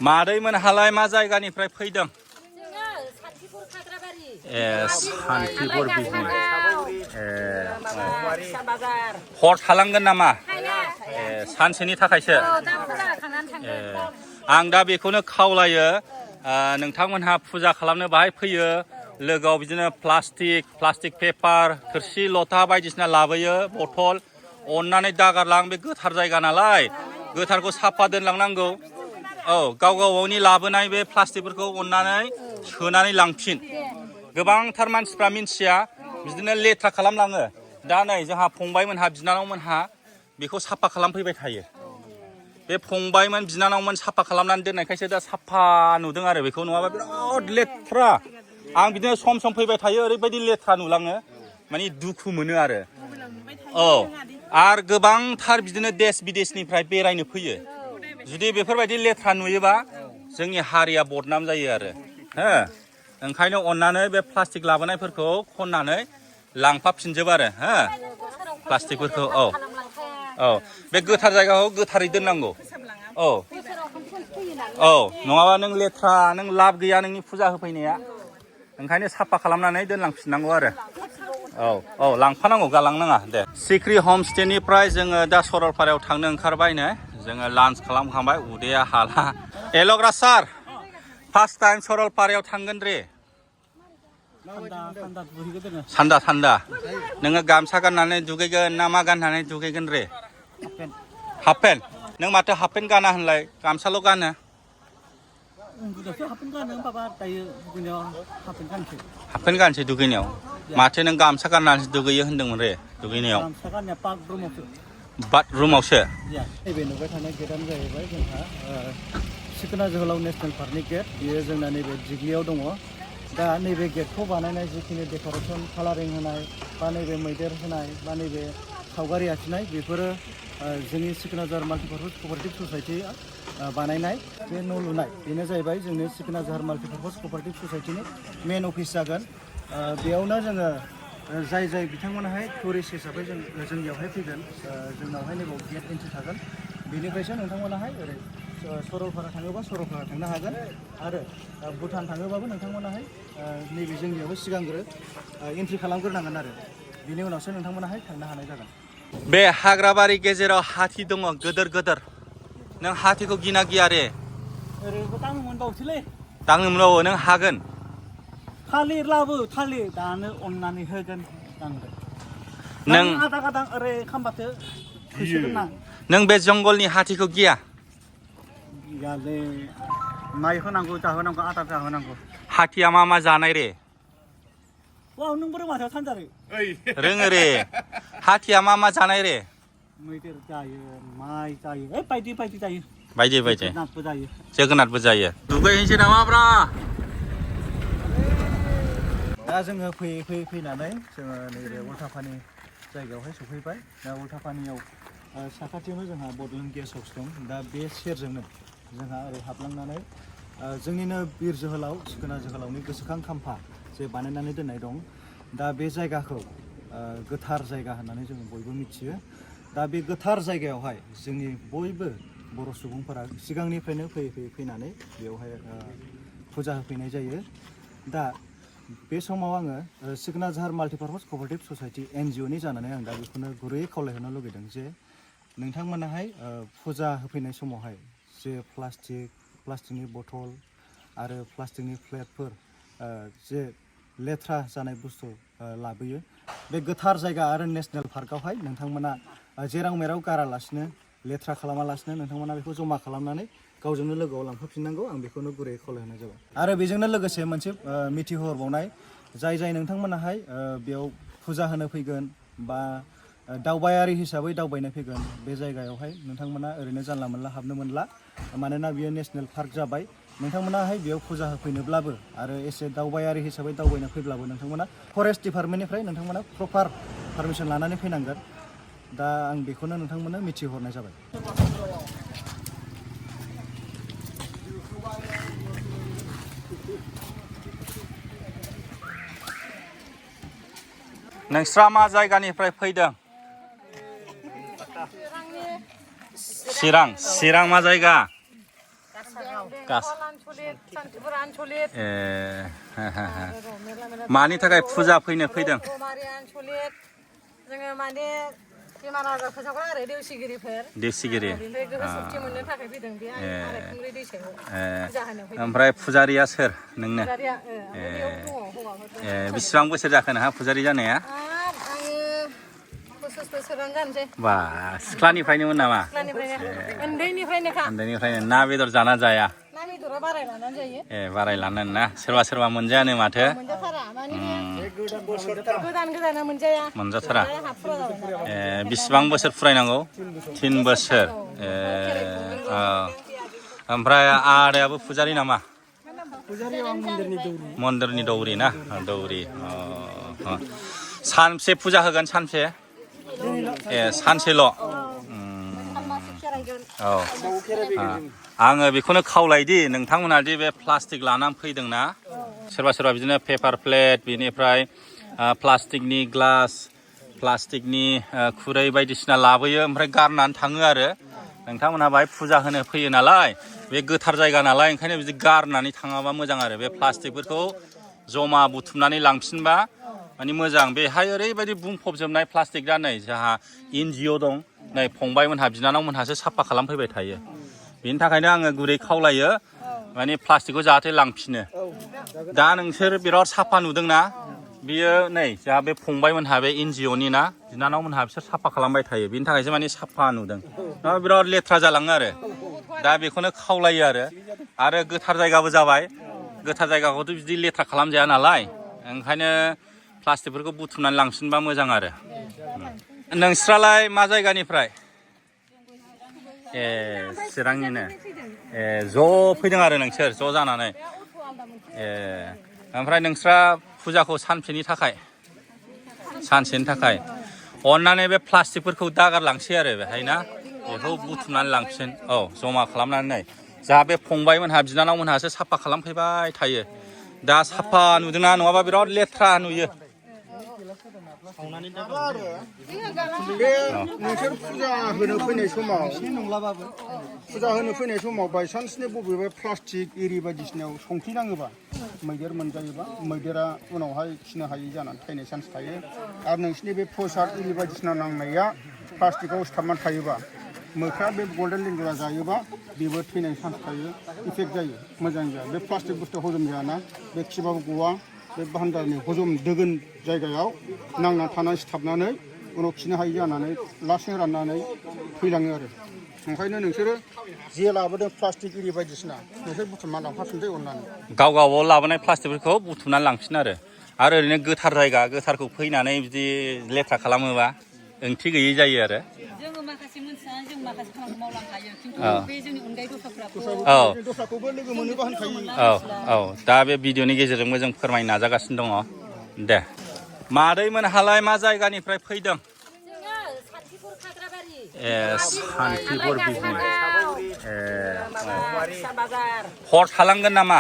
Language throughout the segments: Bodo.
मादैमोनहालाय मा जायगानिफ्राय फैदों? सान्थिपुर बिजनि हर थालांगोन नामा? सानसेनि थाखायसो आं दा बेखौनो खावलायो नोंथांमोनहा फुजा खालामनो बाहाय फैयो लोगोआव बिदिनो प्लास्टिक पेपार थोरसि लथा बायदिसिना लाबोयो बथल अननानै दागारलां बे गोथार जायगा नालाय गोथारखौ साफा दोनलांनांगौ गाव गावनि लाबोनाय बे प्लास्टिकफोरखौ अननानै सोनानै लांफिन गोबांथार मानसिफ्रा मिन्थिया बिदिनो लेथ्रा खालामलाङो दा नै जोंहा फंबायमोनहा बिनानावमोनहा बेखौ साफा खालामफैबाय थायो बे फंबायमोन बिनानावमोन साफा खालामनानै दोननायखायसो दा साफा नुदों आरो बेखौ नङाबा बिराद लेथ्रा आं बिदिनो सम फैबाय थायो ओरैबायदि लेथ्रा नुलाङो माने दुखु मोनो आरो आरो गोबांथार बिदिनो देश बिदेशनिफ्राय बेरायनो फैयो जुदि बेफोरबायदि लेथ्रा नुयोबा जोंनि हारिया बदनाम जायो आरो हो ओंखायनो अननानै बे प्लास्टिक लाबोनायफोरखौ खननानै लांफाफिनजोब आरो हो प्लास्टिकफोरखौ बे गोथार जायगाखौ गोथारै दोननांगौ नङाबा नों लेथ्रा नों लाब गैया नोंनि फुजा होफैनाया ओंखायनो साफा खालामनानै दोनलांफिननांगौ आरो लांफानांगौ गालांनाङा दे सिक्रि हमस्टेनिफ्राय जोङो दा सरलपारायाव थांनो ओंखारबायनो जोङो लान्च खालामखांबाय उदैया हाला एल'ग्रा सार फार्स्ट टाइम सरलपारायाव थांगोन रे थान्दा नोङो गामसा गाननानै दुगैगोन ना मा गाननानै दुगैगोन रे हाफ पेन्ट नों माथो हाफ पेन्ट गाना होनलाय गामसाल' गानो हाफ पेन्ट गानसै दुगैनायाव माथो नों गामसा गाननानैसो दुगैयो होन्दोंमोन रे दुगैनायाव बाथरुमावसो नैबे नुबाय थानाय गेटआनो जाहैबाय जोंहा सिखोना जोहोलाव नेसनेल पार्कनि गेट बियो जोंना नैबे दिग्लियाव दङ दा नैबे गेटखौ बानायनाय जिखिनि डेक'रेसन कालारिं होनाय बा नैबे मैदेर होनाय बा नैबे सावगारि आखिनाय बेफोरो जोंनि सिखोना जाहार माल्टिपार्पास क'अपारेटिभ ससाइटिया बानायनाय बे न' लुनाय बेनो जाहैबाय जोंनि सिखोना जाहार माल्टिपार्पास क'अपारेटिभ ससाइटिनि मेन अफिस जागोन बेयावनो जोङो जाय बिथांमोनाहाय टुरिस्ट हिसाबै जोंनियावहाय फैगोन जोंनावहाय नैबाव गेट एन्ट्रि थागोन बेनिफ्रायसो नोंथांमोनाहाय ओरै सरलपारा थाङोबा सरलपारा थांनो हागोन आरो भुटान थाङोबाबो नोंथांमोनाहाय नैबे जोंनियावबो सिगांग्रो एन्ट्रि खालामग्रोनांगोन आरो बिनि उनावसो नोंथांमोनाहाय थांनो हानाय जागोन बे हाग्राबारि गेजेराव हाथी दङ गोदोर नों हाथीखौ गिना गिया रे ओरैबो दांनो मोनबावसैलै दांनो मोनबावो नों हागोन थालिर लाबो थालिर दानो अननानै होगोन दांगोन नों आदा गादां ओरै खामबाथो होसोगोन ना नों बे जंगलनि हाथीखौ गिया गियालै माइ होनांगौ जाहोनांगौ आदार जाहोनांगौ हाथीया मा जानाय रे नों बोरै माथो सानजारो रोङो रे हाथीया मा जानाय रे मैदेर जायो माइ जायो बायदि जायो बायदि जोगोनारबो जायो जोगोनारबो जायो दुगैहैनोसै नामा ब्रा दा जोङो फैनानै जोङो नैबे उल्टापानि जायगायावहाय सफैबाय दा उल्टापानियाव साखाथियावनो जोंहा बड'लेण्ड गेस्ट हाउस दं दा बे सेरजोंनो जोंहा ओरै हाबलांनानै जोंनिनो बिर जोहोलाव सिखोना जोहोलावनि गोसोखां खाम्फा जे बानायनानै दोननाय दं दा बे जायगाखौ गोथार जायगा होननानै जों बयबो मिथियो दा बे गोथार जायगायावहाय जोंनि बयबो बर' सुबुंफोरा सिगांनिफ्रायनो फैनानै बेवहाय फुजा होफैनाय जायो दा बे समाव आङो सिखोना जाहार माल्टिपार्पास क'अपारेटिभ ससाइटि NGOनि जानानै आं दा बेखौनो गुरैयै खावलायहरनो लुगैदों जे नोंथांमोनाहाय फुजा होफैनाय समावहाय जे प्लास्टिकनि बथल आरो प्लास्टिकनि प्लेटफोर जे लेथ्रा जानाय बुस्थु लाबोयो बे गोथार जायगा आरो नेसनेल पार्कआवहाय नोंथांमोना जेराव मेराव गारालासिनो लेथ्रा खालामालासिनो नोंथांमोना बेखौ जमा खालामनानै गावजोंनो लोगोआव लांफाफिननांगौ आं बेखौनो गुरैयै खावलायहरनाय जाबाय आरो बेजोंनो लोगोसे मोनसे मिथिहोहरबावनाय जाय नोंथांमोनाहाय बेयाव फुजा होनो फैगोन बा दावबायारि हिसाबै दावबायनो फैगोन बे जायगायावहाय नोंथांमोना ओरैनो जानला मोनला हाबनो मोनला मानोना बियो नेसनेल पार्क जाबाय नोंथांमोनाहाय बेयाव फुजा होफैनोब्लाबो आरो एसे दावबायारि हिसाबै दावबायनो फैब्लाबो नोंथांमोना फरेस्ट डिपार्टमेन्टनिफ्राय नोंथांमोना प्रपार पारमिसन लानानै फैनांगोन दा आं बेखौनो नोंथांमोननो मिथिहरनाय जाबाय नोंस्रा मा जायगानिफ्राय फैदों चिरां मा जायगा मानि थाखाय फुजा फैनो फैदों जोङो माने बेमार आजार फोसाबग्रा आरो देवसिगिरिफोर देवसिगिरि बेनिफ्राय गोहो सक्ति मोननो थाखाय फैदों बे आरो खुंग्रि दैसायाव फुजा होनो फैदों ओमफ्राय फुजारिया सोर नोंनो फुजारिया बेयाव दङ हौवाफोर बेसेबां बोसोर जाखो नोंहा फुजारि जानाया आङो बोसोरानो जानोसै बा सिख्लानिफ्रायनोमोन नामा सिख्लानिफ्रायनो उन्दैनिफ्रायनोखा उन्दैनिफ्रायनो ना बेदर जाना जाया ना बेदरा बाराय लानानै जायो बाराय लानानै ना सोरबा मोनजायानो माथो मोनजाथारा माने गोदाना मोनजाया मोनजाथारा बेसेबां बोसोर फुरायनांगौ 3 बोसोर ओमफ्राय आदायाबो फुजारि नामा मन्दिरनि दौरि ना दौरि सानसे फुजा होगोन सानसे सानसेल' आङो बेखौनो खावलायदि नोंथांमोना दि बे प्लास्टिक लानानै फैदोंना सोरबा बिदिनो पेपार प्लेट बेनिफ्राय प्लास्टिकनि ग्लास प्लास्टिकनि खुरै बायदिसिना लाबोयो ओमफ्राय गारनानै थाङो आरो नोंथांमोनहा बाहाय फुजा होनो फैयो नालाय बे गोथार जायगा नालाय ओंखायनो बिदि गारनानै थाङाबा मोजां आरो बे प्लास्टिकफोरखौ जमा बुथुमनानै लांफिनबा माने मोजां बेहाय ओरैबायदि बुंफबजोबनाय प्लास्टिक दा नै जोंहा NGO दं नै फंबायमोनहा बिनानावमोनहासो साफा खालामफैबाय थायो बेनि थाखायनो आङो गुरै खावलायो माने प्लास्टिकखौ जाहाथे लांफिनो दा नोंसोर बिराद साफा नुदोंना बियो नै जोंहा बे फंबायमोनहा बे NGOनि ना बिनानावमोनहा बिसोर साफा खालामबाय थायो बेनि थाखायसो माने साफा नुदों नङाबा बिराद लेथ्रा जालाङो आरो दा बेखौनो खावलायो आरो गोथार जायगाबो जाबाय गोथार जायगाखौथ' बिदि लेथ्रा खालामजाया नालाय ओंखायनो प्लास्टिकफोरखौ बुथुमनानै लांफिनबा मोजां आरो नोंस्रालाय मा जायगानिफ्राय चिरांनिनो ज' फैदों आरो नोंसोर ज' जानानै ओमफ्राय नोंस्रा फुजाखौ सानसेनि थाखाय अननानै बे प्लास्टिकफोरखौ दागारलांसै आरो बेहाय ना बेखौ बुथुमनानै लांफिन जमा खालामनानै जा बे फंबायमोनहा बिनानावमोनहासो साफा खालामफैबाय थायो दा साफा नुदोंना नङाबा बिराद लेथ्रा नुयो बे नोंसोर फुजा होनो फैनाय समाव बायसान्सनि बबेबा प्लास्टिक एरि बायदिसिनायाव संख्रि नाङोबा मैदेर मोनजायोबा मैदेरा उनावहाय खिनो हायै जानानै थैनाय चान्स थायो आरो नोंसिनि बे प्रसाद एरि बायदिसिना नांनाया प्लास्टिकआव सिथाबनानै थायोबा मोख्रा बे गल्डेन लेंगुरा जायोबा बेबो थैनाय चान्स थायो इफेक्ट जायो मोजां जाया बे प्लास्टिक बुस्थु हजम जायाना बे खिबाबो गवा बे भान्डारनि हजम दोगोन जायगायाव नांना थानानै सिथाबनानै उनाव खिनो हायै जानानै लासैनो राननानै थैलाङो आरो ओंखायनो नोंसोरो जे लाबोदों प्लास्टिक एरि बायदिसिना नोंसोर बुथुमना लांफाफिनसै अननानै गाव लाबोनाय प्लास्टिकफोरखौ बुथुमनानै लांफिन आरो ओरैनो गोथार जायगा गोथारखौ फैनानै बिदि लेथ्रा खालामोबा ओंथि गैयै जायो आरो जोङो माखासे मोनथिनानै जों माखासे खामानिखौ मावलांनो हायो खिन्थु बे जोंनि अनगायै दस्राखौबो लोगो मोनोबा होनखायो दा बे भिडिअनि गेजेरजोंबो जों फोरमायनो नाजागासिनो दङ दे मादैमोनहालाय मा जायगानिफ्राय फैदों सान्तिपुर बिजनि हर थालांगोन नामा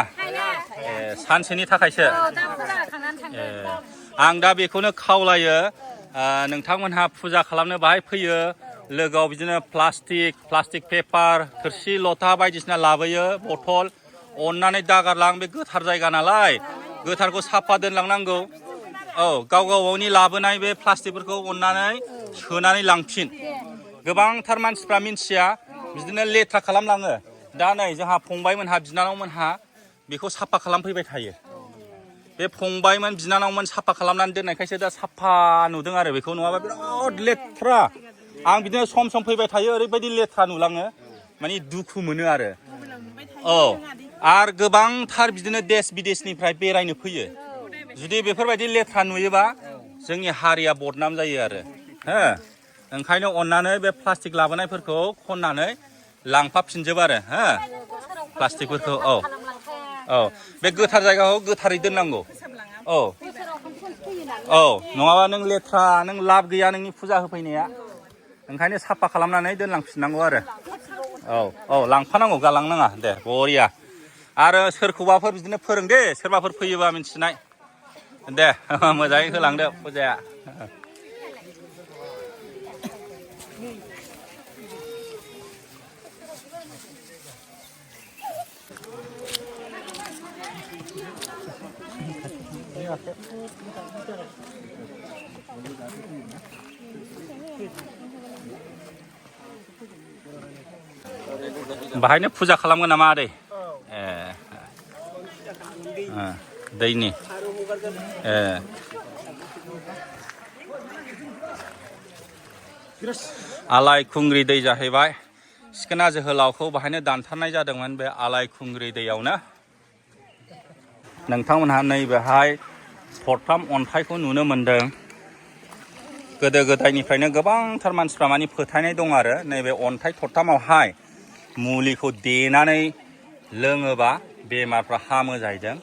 सानसेनि थाखायसो आं दा बेखौनो खावलायो नोंथांमोनहा फुजा खालामनो बाहाय फैयो लोगोआव बिदिनो प्लास्टिक पेपार थोरसि लथा बायदिसिना लाबोयो बथल अननानै दागारलां बे गोथार जायगा नालाय गोथारखौ साफा दोनलांनांगौ गावनि लाबोनाय बे प्लास्टिकफोरखौ अननानै सोनानै लांफिन गोबांथार मानसिफ्रा मिन्थिया बिदिनो लेथ्रा खालामलाङो दा नै जोंहा फंबायमोनहा बिनानावमोनहा बेखौ साफा खालामफैबाय थायो बे फंबायमोन बिनानावमोन साफा खालामनानै दोननायखायसो दा साफा नुदों आरो बेखौ नङाबा बिराद लेथ्रा आं बिदिनो सम फैबाय थायो ओरैबायदि लेथ्रा नुलाङो माने दुखु मोनो आरो आरो गोबांथार बिदिनो देश बिदेशनिफ्राय बेरायनो फैयो जुदि बेफोरबायदि लेथ्रा नुयोबा जोंनि हारिया बदनाम जायो आरो ओंखायनो अननानै बे प्लास्टिक लाबोनायफोरखौ खननानै लांफाफिनजोब आरो प्लास्टिकफोरखौ बे गोथार जायगाखौ गोथारै दोननांगौ नङाबा नों लेथ्रा नों लाब गैया नोंनि फुजा होफैनाया ओंखायनो साफा खालामनानै दोनलांफिननांगौ आरो लांफानांगौ गालांनाङा दे बरिया आरो सोरखौबाफोर बिदिनो फोरों दे सोरबाफोर फैयोबा मिन्थिनाय दे मोजाङै होलांदो फुजाया बाहायनो फुजा खालामगोन नामा आदै ए दैनि ए आलायखुंग्रि दै जाहैबाय सिखोना जोहोलावखौ बाहायनो दानथारनाय जादोंमोन बे आलायखुंग्रि दैयावनो नोंथांमोनहा नैबेहाय थरथाम अन्थाइखौ नुनो मोनदों गोदो गोदायनिफ्रायनो गोबांथार मानसिफ्रा माने फोथायनाय दं आरो नैबे अन्थाइ थरथामावहाय मुलिखौ देनानै लोङोबा बेमारफ्रा हामो जाहैदों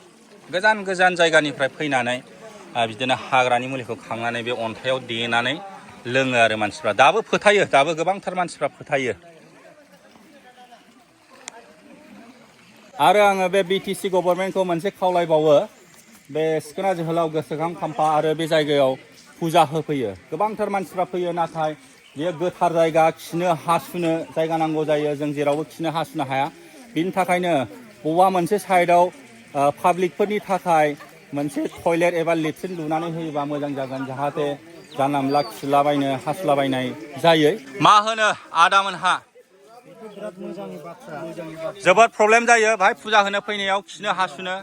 गोजान गोजान जायगानिफ्राय फैनानै बिदिनो हाग्रानि मुलिखौ खांनानै बे अन्थाइयाव देनानै लोङो आरो मानसिफ्रा दाबो फोथायो दाबो गोबांथार मानसिफ्रा फोथायो आरो आङो बे BTC गभर्नमेन्टखौ मोनसे खावलायबावो बे सिखोना जोहोलाव गोसोखां खाम्फा आरो बे जायगायाव फुजा होफैयो गोबांथार मानसिफ्रा फैयो नाथाय बेयो गोथार जायगा खिनो हासुनो जायगा नांगौ जायो जों जेरावबो खिनो हासुनो हाया बिनि थाखायनो बबेबा मोनसे साइडआव पाब्लिकफोरनि थाखाय मोनसे टयलेट एबा लेट्रिन लुनानै होयोबा मोजां जागोन जाहाथे जानला मोनला खिलाबायनो हासुलाबायनाय जायो मा होनो आदामोनहा जोबोद प्रब्लेम जायो बाहाय फुजा होनो फैनायाव खिनो हासुनो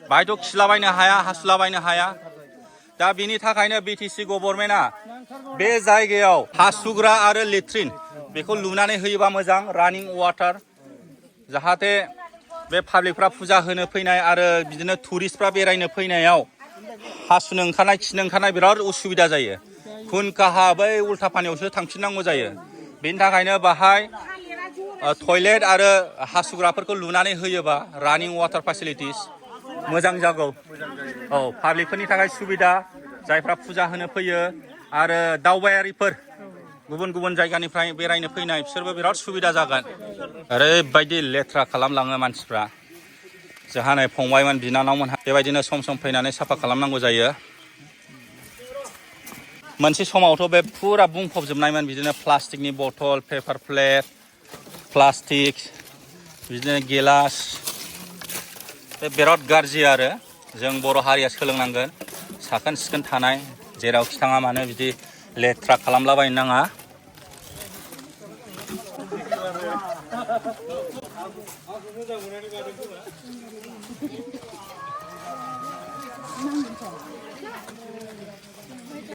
बाहायथ' खिलाबायनो हाया हासुलाबायनो हाया दा बिनि थाखायनो BTC गभर्नमेन्टआ बे जायगायाव हासुग्रा आरो लेट्रिन बेखौ लुनानै होयोबा मोजां रानिं वाटार जाहाथे बे पाब्लिकफ्रा फुजा होनो फैनाय आरो बिदिनो टुरिस्टफ्रा बेरायनो फैनायाव हासुनो ओंखारनाय खिनो ओंखारनाय बिराद उसुबिदा जायो खुनखाहा बै उल्टापानियावसो थांफिननांगौ जायो बेनि थाखायनो बाहाय टयलेट आरो हासुग्राफोरखौ लुनानै होयोबा रानिं वाटार फेसिलिटिस मोजां जागौ औ पाब्लिकफोरनि थाखाय सुबिदा जायफ्रा फुजा होनो फैयो आरो दावबायारिफोर गुबुन गुबुन जायगानिफ्राय बेरायनो फैनाय बिसोरबो बिराद सुबिदा जागोन ओरैबायदि लेथ्रा खालामलाङो मानसिफ्रा जोंहा नै फंबायमोन बिनानावमोनहा बेबायदिनो सम सम फैनानै साफा खालामनांगौ जायो मोनसे समावथ' बे फुरा बुंफबजोबनायमोन बिदिनो प्लास्टिकनि बथल पेपार प्लेट प्लास्टिक बिदिनो गिलास बे बिराद गाज्रि आरो जों बर' हारिया सोलोंनांगोन साखोन सिखोन थानाय जेरावखि थाङा मानो बिदि लेथ्रा खालामलाबायनो नाङा